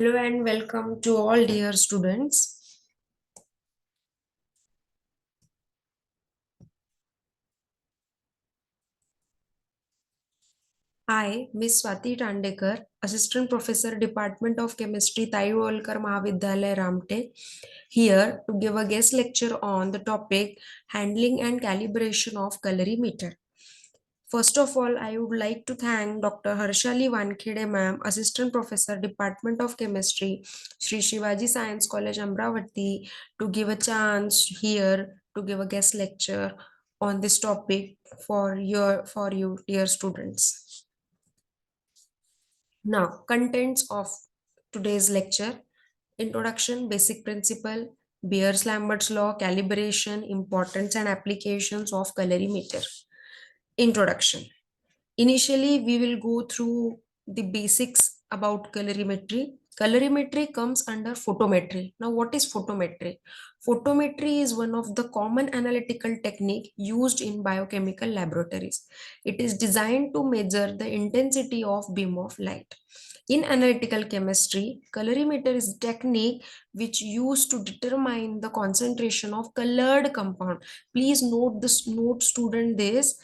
Hello and welcome to all dear students. I, Miss Swati Tandekar, Assistant Professor, Department of Chemistry, Taiwolkar Mahavidyalaya Ramte, here to give a guest lecture on the topic Handling and Calibration of Colorimeter. First of all, I would like to thank Dr. Harshali Wankhede ma'am, Assistant Professor, Department of Chemistry, Sri Shivaji Science College, Amravati, to give a chance here to give a guest lecture on this topic for you, dear students. Now, contents of today's lecture: introduction, basic principle, Beers-Lambert's law, calibration, importance and applications of colorimeter. Introduction. Initially, we will go through the basics about colorimetry. Colorimetry comes under photometry. Now, what is photometry? Photometry is one of the common analytical technique used in biochemical laboratories. It is designed to measure the intensity of beam of light. In analytical chemistry, colorimeter is a technique which used to determine the concentration of colored compound. Please note student this,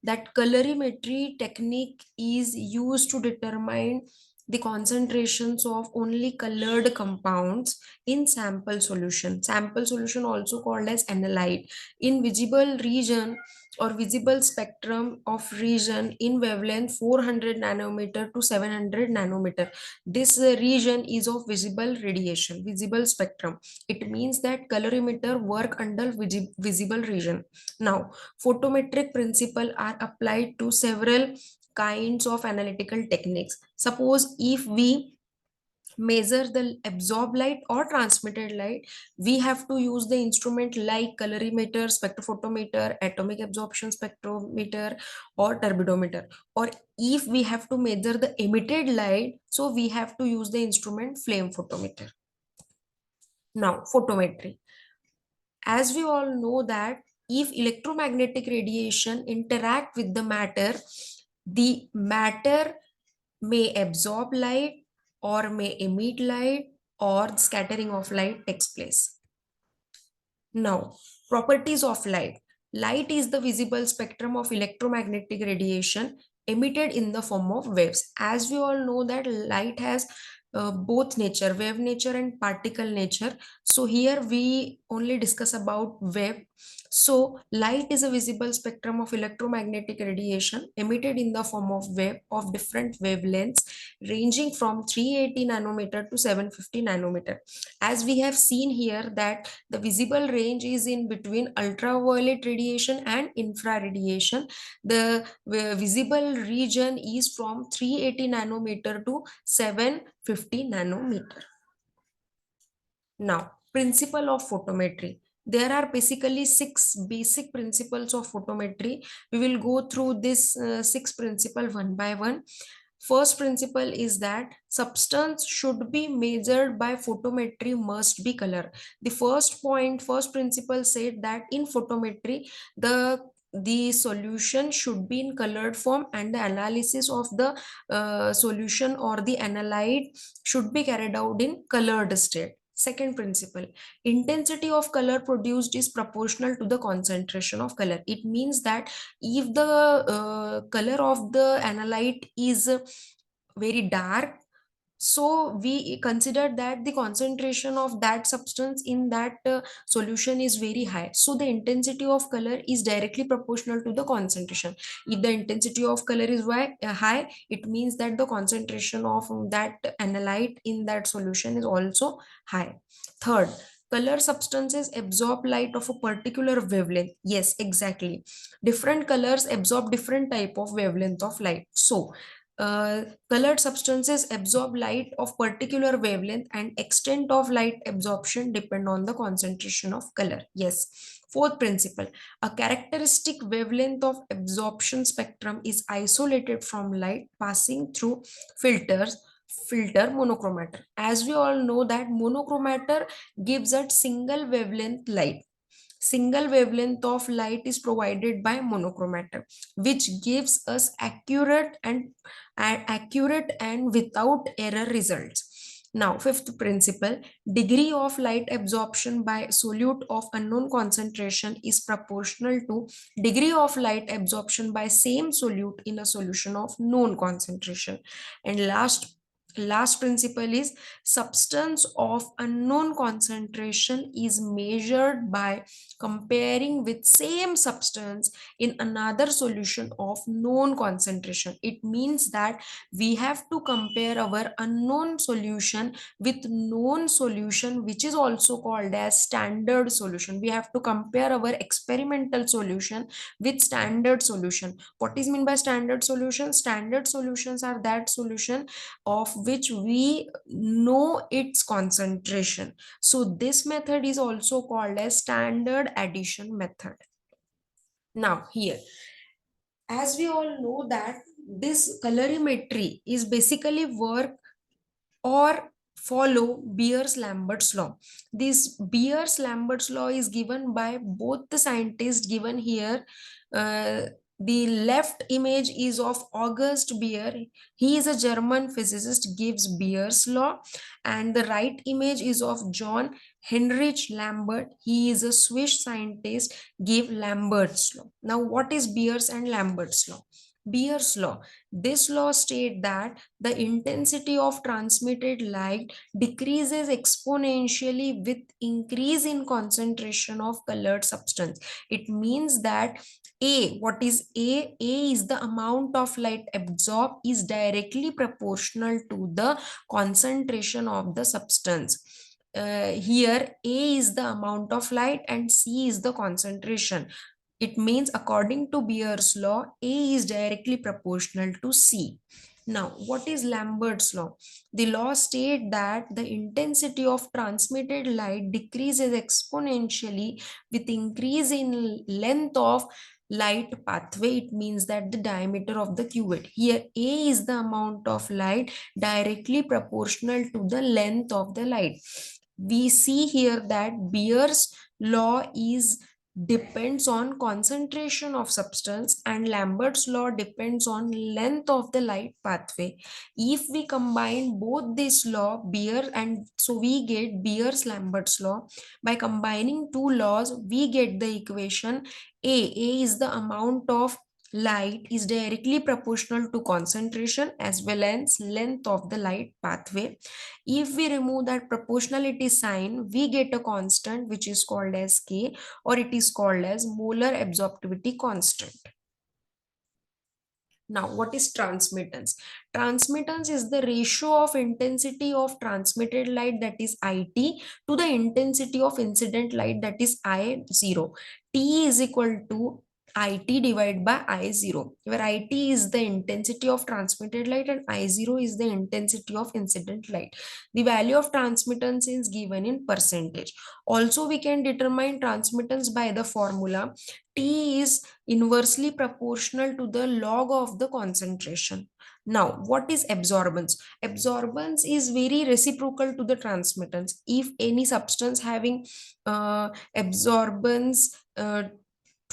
that colorimetry technique is used to determine the concentrations of only colored compounds in sample solution. Sample solution also called as analyte in visible region or visible spectrum of region in wavelength 400 nanometer to 700 nanometer. This region is of visible radiation, visible spectrum. It means that colorimeter work under visible region. Now, photometric principles are applied to several kinds of analytical techniques. Suppose if we measure the absorbed light or transmitted light, we have to use the instrument like colorimeter, spectrophotometer, atomic absorption spectrometer, or turbidometer. Or if we have to measure the emitted light, so we have to use the instrument flame photometer. Now, photometry. As we all know that if electromagnetic radiation interact with the matter may absorb light or may emit light, or scattering of light takes place. Now, properties of light. Light is the visible spectrum of electromagnetic radiation emitted in the form of waves. As we all know that light has both nature, wave nature and particle nature. So here we only discuss about wave. So light is a visible spectrum of electromagnetic radiation emitted in the form of wave of different wavelengths ranging from 380 nanometer to 750 nanometer. As we have seen here that the visible range is in between ultraviolet radiation and infrared radiation. The visible region is from 380 nanometer to 750 nanometer. Now, principle of photometry. There are basically 6 basic principles of photometry. We will go through this 6 principle one by one. First principle is that substance should be measured by photometry must be color. The first principle said that in photometry, the solution should be in colored form and the analysis of the solution or the analyte should be carried out in colored state. Second principle, intensity of color produced is proportional to the concentration of color. It means that if the color of the analyte is very dark, so we consider that the concentration of that substance in that solution is very high, so the intensity of color is directly proportional to the concentration. If the intensity of color is high, it means that the concentration of that analyte in that solution is also high. Third, color substances absorb light of a particular wavelength. Yes, exactly, different colors absorb different type of wavelength of light. So colored substances absorb light of particular wavelength, and extent of light absorption depend on the concentration of color. Yes. Fourth principle, a characteristic wavelength of absorption spectrum is isolated from light passing through filter monochromator. As we all know that monochromator gives a single wavelength light. Single wavelength of light is provided by monochromator, which gives us accurate and without error results. Now, fifth principle, degree of light absorption by solute of unknown concentration is proportional to degree of light absorption by same solute in a solution of known concentration. And last principle is substance of unknown concentration is measured by comparing with same substance in another solution of known concentration. It means that we have to compare our unknown solution with known solution, which is also called as standard solution. We have to compare our experimental solution with standard solution. What is mean by standard solution? Standard solutions are that solution of which we know its concentration. So this method is also called as standard addition method. Now here, as we all know that this colorimetry is basically work or follow Beers-Lambert's law. This Beers-Lambert's law is given by both the scientists given here. Uh, the left image is of August Beer. He is a German physicist, gives Beer's law. And the right image is of John Heinrich Lambert. He is a Swiss scientist, give Lambert's law. Now, what is Beer's and Lambert's law? Beer's law. This law states that the intensity of transmitted light decreases exponentially with increase in concentration of colored substance. It means that what is A is the amount of light absorbed is directly proportional to the concentration of the substance. Here A is the amount of light and C is the concentration. It means according to Beer's law, A is directly proportional to C. Now, what is Lambert's law? The law states that the intensity of transmitted light decreases exponentially with increase in length of light pathway. It means that the diameter of the cuvette. Here, A is the amount of light directly proportional to the length of the light. We see here that Beer's law is depends on concentration of substance and Lambert's law depends on length of the light pathway. If we combine both this law, Beer, and so we get Beer's Lambert's law. By combining two laws, we get the equation A is the amount of light is directly proportional to concentration as well as length of the light pathway. If we remove that proportionality sign, we get a constant which is called as K, or it is called as molar absorptivity constant. Now, what is transmittance? Transmittance is the ratio of intensity of transmitted light, that is IT, to the intensity of incident light, that is I0. T is equal to IT divided by I0, where IT is the intensity of transmitted light and I0 is the intensity of incident light. The value of transmittance is given in percentage. Also, we can determine transmittance by the formula T is inversely proportional to the log of the concentration. Now, what is absorbance? Absorbance is very reciprocal to the transmittance. If any substance having absorbance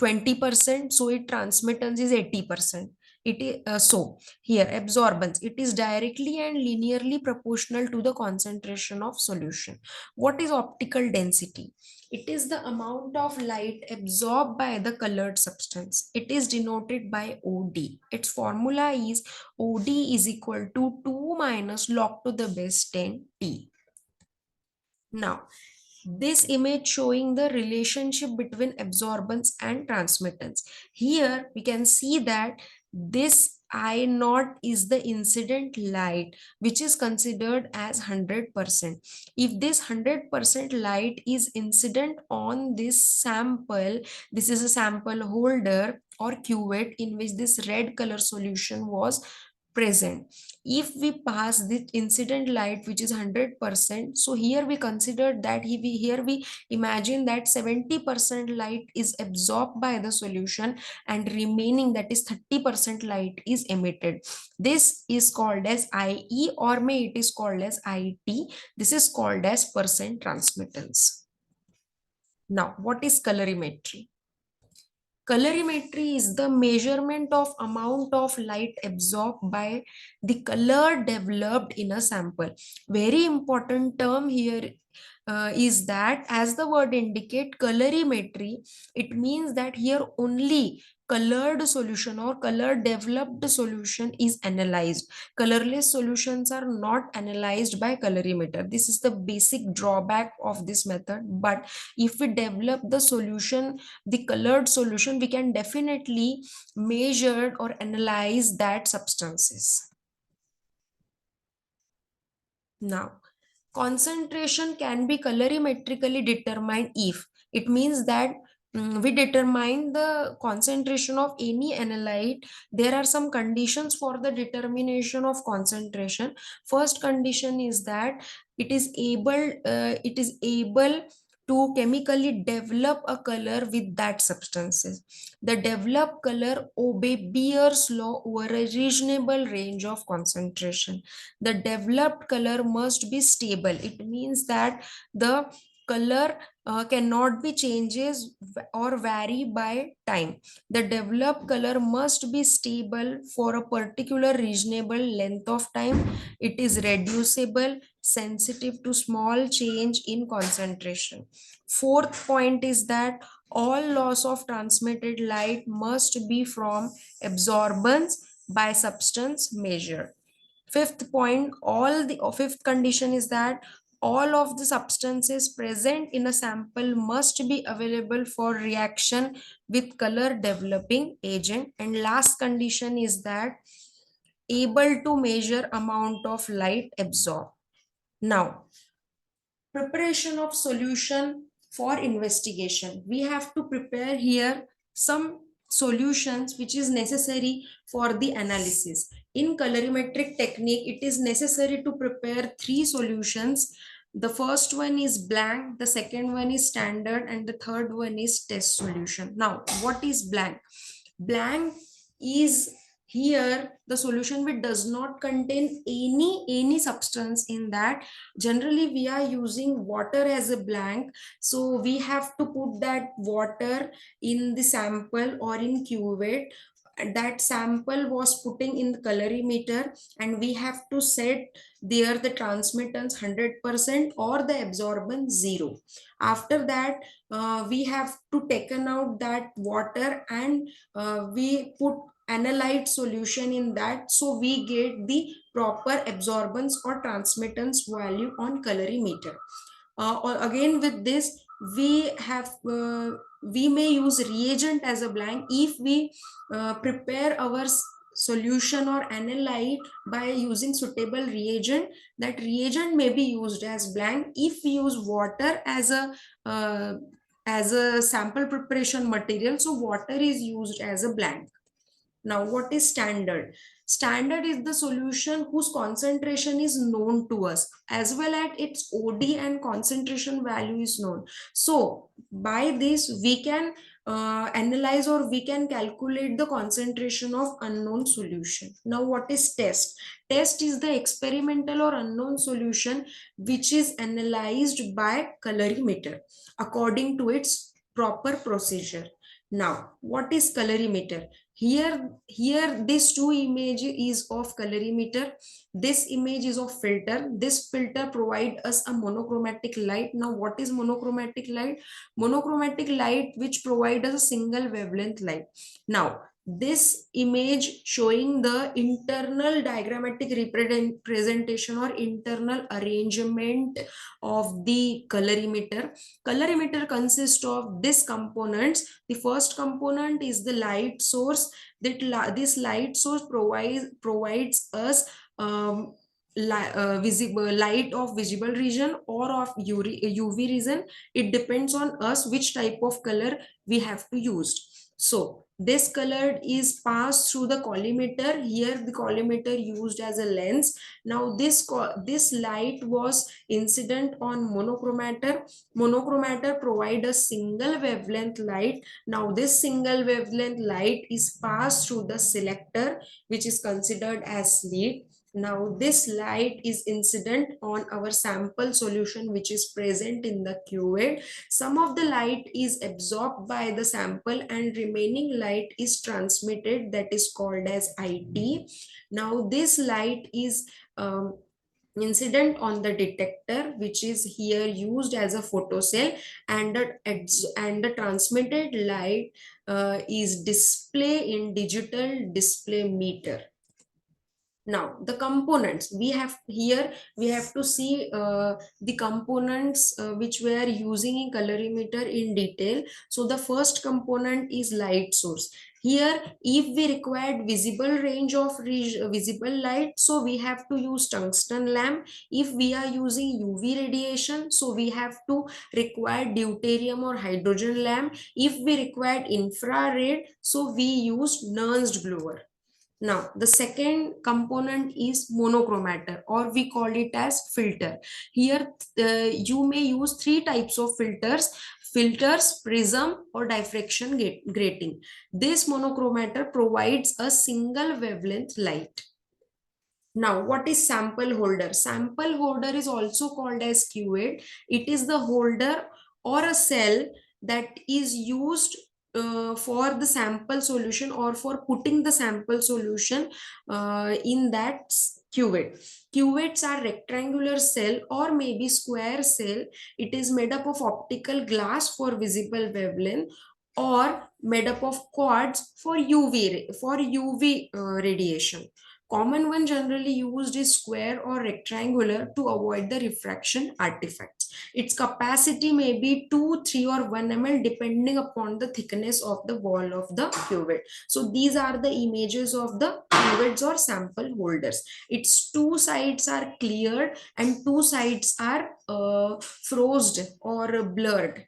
20%, so its transmittance is 80%. It is so here absorbance, it is directly and linearly proportional to the concentration of solution. What is optical density? It is the amount of light absorbed by the colored substance. It is denoted by OD. Its formula is OD is equal to 2 minus log to the base 10 T. Now, this image showing the relationship between absorbance and transmittance. Here we can see that this I naught is the incident light, which is considered as 100%. If this 100% light is incident on this sample, this is a sample holder or cuvette in which this red color solution was present. If we pass the incident light which is 100%, so here we consider that here we imagine that 70% light is absorbed by the solution and remaining, that is 30% light, is emitted. This is called as IE, or may it is called as IT. This is called as percent transmittance. Now, what is colorimetry? Colorimetry is the measurement of amount of light absorbed by the color developed in a sample. Very important term here is that, as the word indicate, colorimetry, it means that here only colored solution or color developed solution is analyzed. Colorless solutions are not analyzed by colorimeter. This is the basic drawback of this method. But if we develop the solution, the colored solution, we can definitely measure or analyze that substances. Now, concentration can be colorimetrically determined if it means that we determine the concentration of any analyte. There are some conditions for the determination of concentration. First condition is that it is able to chemically develop a color with that substances. The developed color obey Beer's law over a reasonable range of concentration. The developed color must be stable. It means that the color cannot be changes or vary by time. The developed color must be stable for a particular reasonable length of time. It is reducible, sensitive to small change in concentration. Fourth point is that all loss of transmitted light must be from absorbance by substance measured. Fifth condition is that all of the substances present in a sample must be available for reaction with color developing agent. And last condition is that able to measure amount of light absorbed. Now, preparation of solution for investigation. We have to prepare here some solutions which is necessary for the analysis. In colorimetric technique, it is necessary to prepare three solutions. The first one is blank, the second one is standard, and the third one is test solution. Now, what is blank? Blank is here the solution which does not contain any substance in that. Generally we are using water as a blank, so we have to put that water in the sample or in cuvette. That sample was putting in the colorimeter, and we have to set there the transmittance 100% or the absorbance 0. After that, we have to taken out that water, and we put analyte solution in that, so we get the proper absorbance or transmittance value on colorimeter. Or again with this, we may use reagent as a blank if we prepare our solution or analyte by using suitable reagent. That reagent may be used as blank. If we use water uh, as a sample preparation material, so water is used as a blank. Now, what is standard? Standard is the solution whose concentration is known to us, as well as its OD and concentration value is known. So, by this, we can analyze or we can calculate the concentration of unknown solution. Now, what is test? Test is the experimental or unknown solution which is analyzed by colorimeter according to its proper procedure. Now, what is colorimeter? Here this two image is of colorimeter. This image is of filter. This filter provide us a monochromatic light. Now, what is monochromatic light? Monochromatic light which provide us a single wavelength light. Now, this image showing the internal diagrammatic representation or internal arrangement of the colorimeter. Colorimeter consists of these components. The first component is the light source. This light source provides us visible light of visible region or of UV region. It depends on us which type of color we have to use. So this color is passed through the collimator. Here the collimator used as a lens. Now this light was incident on monochromator. Monochromator provide a single wavelength light. Now this single wavelength light is passed through the selector, which is considered as slit. Now this light is incident on our sample solution which is present in the cuvette. Some of the light is absorbed by the sample and remaining light is transmitted, that is called as IT. Now this light is incident on the detector which is here used as a photocell, and the transmitted light is display in digital display meter. Now the components we have here, we have to see the components which we are using in colorimeter in detail. So the first component is light source. Here if we required visible range of visible light, so we have to use tungsten lamp. If we are using UV radiation, so we have to require deuterium or hydrogen lamp. If we required infrared, so we use Nernst blower. Now, the second component is monochromator, or we call it as filter. Here, you may use three types of filters, prism, or diffraction grating. This monochromator provides a single wavelength light. Now, what is sample holder? Sample holder is also called as cuvette. It is the holder or a cell that is used for the sample solution, or for putting the sample solution in that cuvette. Cuvettes are rectangular cell or maybe square cell. It is made up of optical glass for visible wavelength, or made up of quartz for UV radiation. Common one generally used is square or rectangular to avoid the refraction artifacts. Its capacity may be 2, 3 or 1 ml depending upon the thickness of the wall of the cuvette. So these are the images of the cuvettes or sample holders. Its two sides are cleared and two sides are frozen or blurred.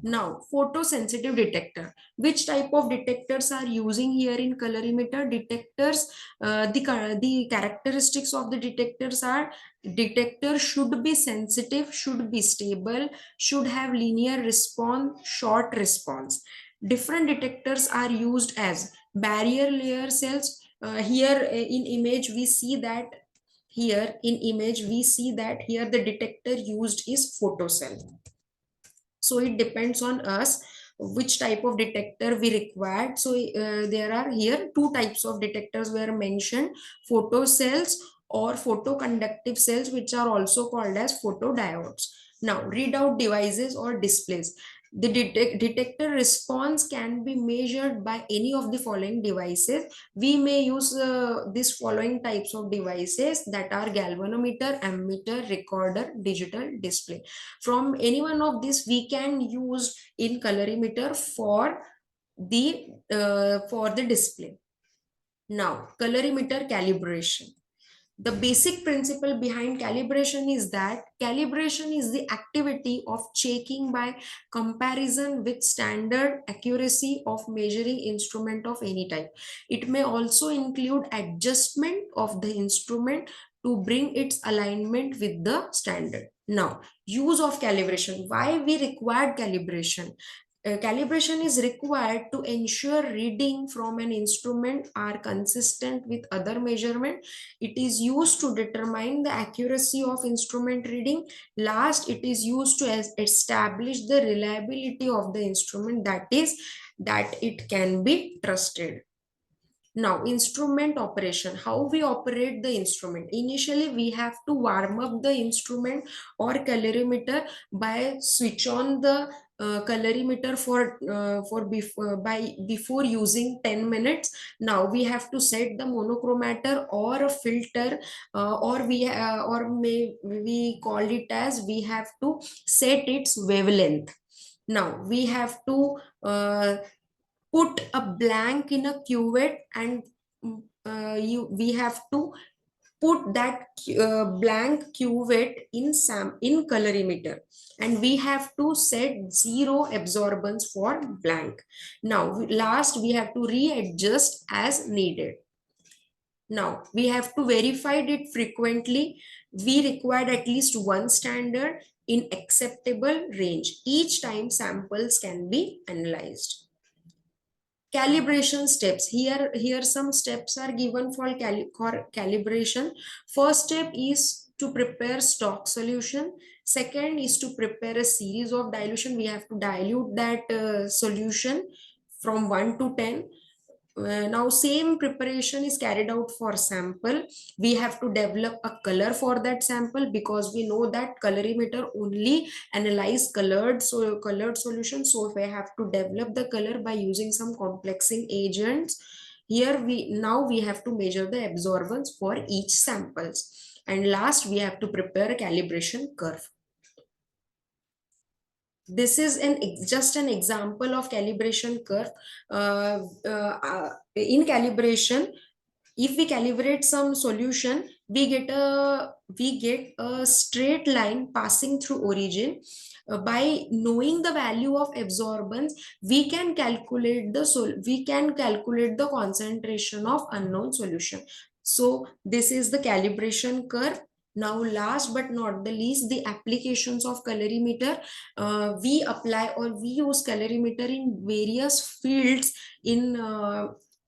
Now, photosensitive detector. Which type of detectors are using here in colorimeter? Detectors, the characteristics of the detectors are: detector should be sensitive, should be stable, should have linear response, short response. Different detectors are used as barrier layer cells. Here in image we see that here the detector used is photocell. So it depends on us which type of detector we required. So there are here two types of detectors were mentioned: photo cells or photoconductive cells, which are also called as photodiodes. Now, readout devices or displays. The detector response can be measured by any of the following devices. We may use these following types of devices, that are galvanometer, ammeter, recorder, digital display. From any one of these we can use in colorimeter for the display. Now, colorimeter calibration. The basic principle behind calibration is that calibration is the activity of checking by comparison with standard accuracy of measuring instrument of any type. It may also include adjustment of the instrument to bring its alignment with the standard. Now, use of calibration. Why we required calibration? Calibration is required to ensure reading from an instrument are consistent with other measurement. It is used to determine the accuracy of instrument reading. Last, it is used to establish the reliability of the instrument, that is, that it can be trusted. Now, instrument operation. How we operate the instrument? Initially, we have to warm up the instrument or colorimeter by switch on the colorimeter before using 10 minutes. Now we have to set the monochromator or a filter, or may we call it as, we have to set its wavelength. Now we have to put a blank in a cuvette, and we have to put that blank cuvette in colorimeter, and we have to set zero absorbance for blank. Now last, we have to readjust as needed. Now we have to verify it frequently. We required at least one standard in acceptable range each time samples can be analyzed. Calibration steps. Here some steps are given for calibration. First step is to prepare stock solution. Second is to prepare a series of dilution. We have to dilute that solution from 1 to 10. Now same preparation is carried out for sample. We have to develop a color for that sample, because we know that colorimeter only analyze colored solution. So we have to develop the color by using some complexing agents. Here we have to measure the absorbance for each samples. And last, we have to prepare a calibration curve. This is just an example of calibration curve. In calibration, if we calibrate some solution, we get a straight line passing through origin. By knowing the value of absorbance, we can calculate the concentration of unknown solution. So this is the calibration curve. Now last but not the least, the applications of colorimeter. We apply or we use colorimeter in various fields, in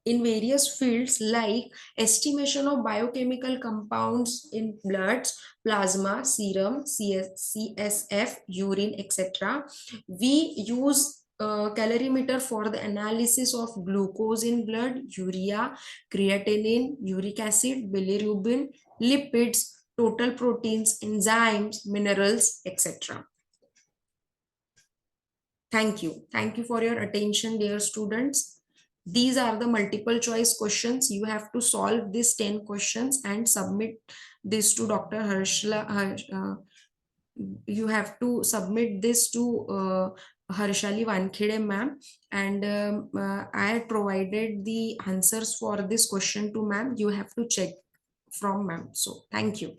various fields like estimation of biochemical compounds in bloods, plasma, serum, CSF, urine, etc. We use calorimeter for the analysis of glucose in blood, urea, creatinine, uric acid, bilirubin, lipids, total proteins, enzymes, minerals, etc. Thank you. Thank you for your attention, dear students. These are the multiple choice questions. You have to solve these 10 questions and submit this to Dr. Harshla. You have to submit this to Harshali Wankhede ma'am, and I had provided the answers for this question to ma'am. You have to check from ma'am. So thank you.